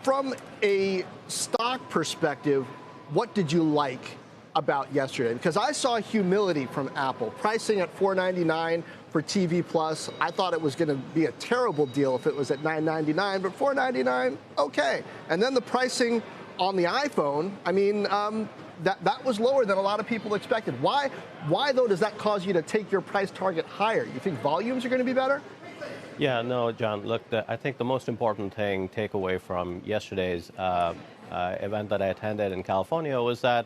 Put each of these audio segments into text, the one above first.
From a stock perspective, what did you like about yesterday? Because I saw humility from Apple, pricing at $499 for TV Plus. I thought it was going to be a terrible deal if it was at $999, but $499, okay. And then the pricing on the iPhone, I mean, that was lower than a lot of people expected. Why, though, does that cause you to take your price target higher? You think volumes are going to be better? Yeah, no, John, look, I think the most important takeaway from yesterday's event that I attended in California was that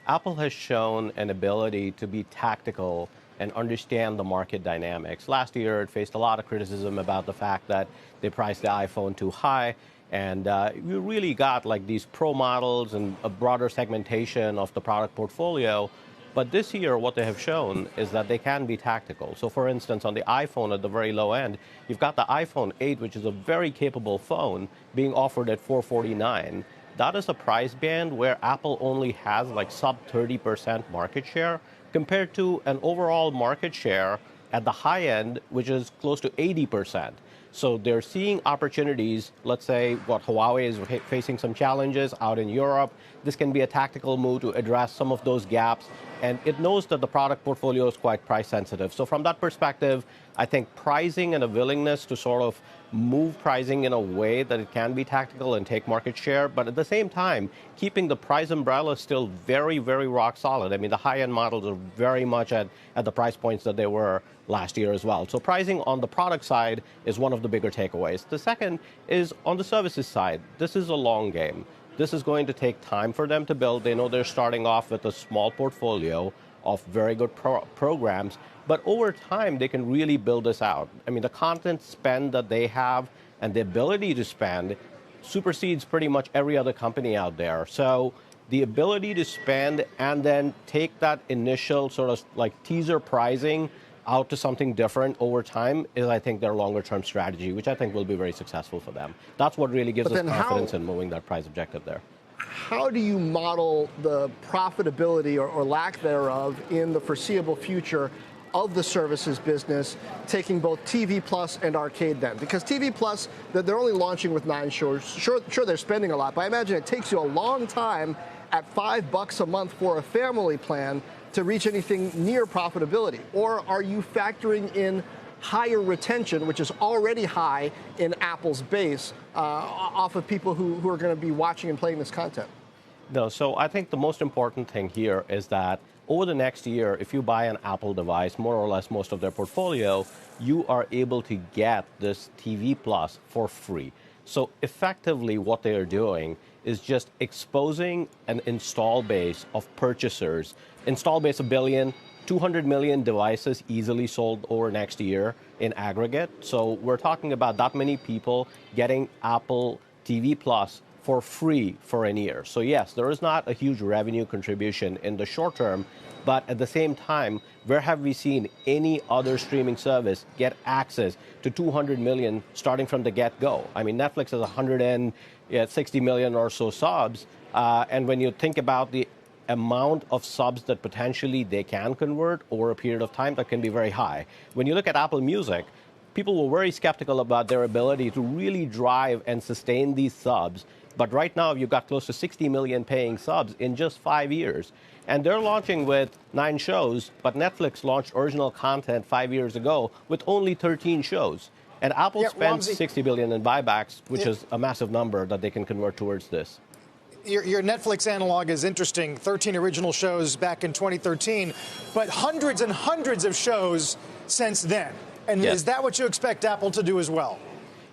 Apple has shown an ability to be tactical and understand the market dynamics. Last year, it faced a lot of criticism about the fact that they priced the iPhone too high. And you really got like these pro models and a broader segmentation of the product portfolio. But this year, what they have shown is that they can be tactical. So for instance, on the iPhone at the very low end, you've got the iPhone 8, which is a very capable phone, being offered at $449. That is a price band where Apple only has like sub 30% market share compared to an overall market share at the high end, which is close to 80%. So they're seeing opportunities. Let's say Huawei is facing some challenges out in Europe. This can be a tactical move to address some of those gaps. And it knows that the product portfolio is quite price sensitive. So from that perspective, I think pricing and a willingness to sort of move pricing in a way that it can be tactical and take market share, but at the same time, keeping the price umbrella still very, very rock solid. I mean, the high-end models are very much at the price points that they were last year as well. So pricing on the product side is one of the bigger takeaways. The second is on the services side. This is a long game. This is going to take time for them to build. They know they're starting off with a small portfolio of very good programs, but over time, they can really build this out. I mean, the content spend that they have and the ability to spend supersedes pretty much every other company out there. So the ability to spend and then take that initial sort of like teaser pricing out to something different over time is, I think, their longer-term strategy, which I think will be very successful for them. That's what really gives us confidence in moving that price objective there. How do you model the profitability or lack thereof in the foreseeable future of the services business, taking both TV Plus and Arcade then? Because TV Plus, they're only launching with 9 shows. Sure, they're spending a lot, but I imagine it takes you a long time at $5 a month for a family plan to reach anything near profitability. Or are you factoring in higher retention, which is already high in Apple's base, off of people who are going to be watching and playing this content? No, so I think the most important thing here is that over the next year, if you buy an Apple device, more or less most of their portfolio, you are able to get this TV Plus for free. So effectively what they are doing is just exposing an install base of purchasers, install base of billion, 200 million devices easily sold over next year in aggregate. So we're talking about that many people getting Apple TV Plus for free for a year. So yes, there is not a huge revenue contribution in the short term, but at the same time, where have we seen any other streaming service get access to 200 million starting from the get-go? I mean, Netflix has 160 million or so subs, and when you think about the amount of subs that potentially they can convert over a period of time, that can be very high. When you look at Apple Music, people were very skeptical about their ability to really drive and sustain these subs. But right now, you've got close to 60 million paying subs in just 5 years. And they're launching with 9 shows, but Netflix launched original content 5 years ago with only 13 shows. And Apple spends $60 billion in buybacks, which is a massive number that they can convert towards this. Your Netflix analog is interesting, 13 original shows back in 2013, but hundreds and hundreds of shows since then. And is that what you expect Apple to do as well?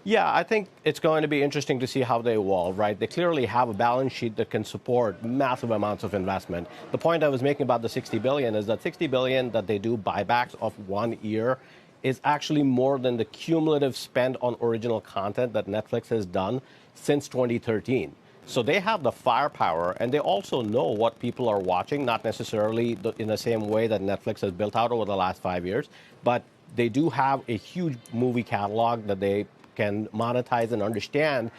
Yeah, I think it's going to be interesting to see how they evolve, right? They clearly have a balance sheet that can support massive amounts of investment. The point I was making about the $60 billion is that $60 billion that they do buybacks of 1 year is actually more than the cumulative spend on original content that Netflix has done since 2013. So they have the firepower, and they also know what people are watching, not necessarily in the same way that Netflix has built out over the last 5 years, but they do have a huge movie catalog that they can monetize and understand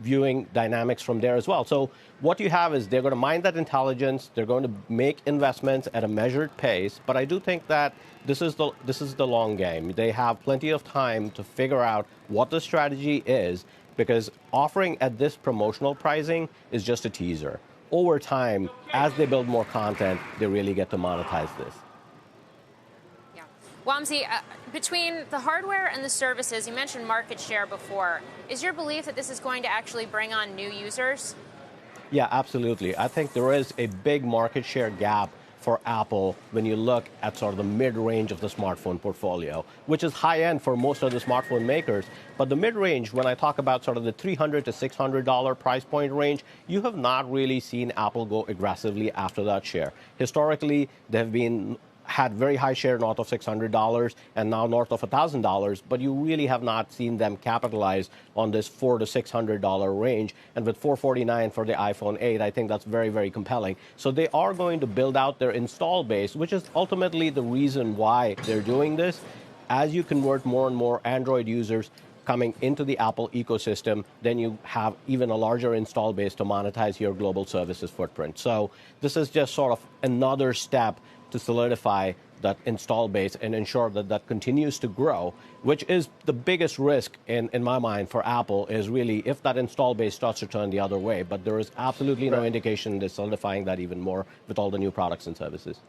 viewing dynamics from there as well. So what you have is they're going to mine that intelligence, they're going to make investments at a measured pace, but I do think that this is the long game. They have plenty of time to figure out what the strategy is, because offering at this promotional pricing is just a teaser. Over time, as they build more content, they really get to monetize this. Yeah. Wamsi, between the hardware and the services, you mentioned market share before. Is your belief that this is going to actually bring on new users? Yeah, absolutely. I think there is a big market share gap for Apple when you look at sort of the mid-range of the smartphone portfolio, which is high-end for most of the smartphone makers. But the mid-range, when I talk about sort of the $300 to $600 price point range, you have not really seen Apple go aggressively after that share. Historically, they've had very high share north of $600 and now north of $1,000, but you really have not seen them capitalize on this $400 to $600 range. And with $449 for the iPhone 8, I think that's very, very compelling. So they are going to build out their install base, which is ultimately the reason why they're doing this. As you convert more and more Android users coming into the Apple ecosystem, then you have even a larger install base to monetize your global services footprint. So this is just sort of another step to solidify that install base and ensure that that continues to grow, which is the biggest risk in my mind for Apple, is really if that install base starts to turn the other way. But there is absolutely no indication they're solidifying that even more with all the new products and services.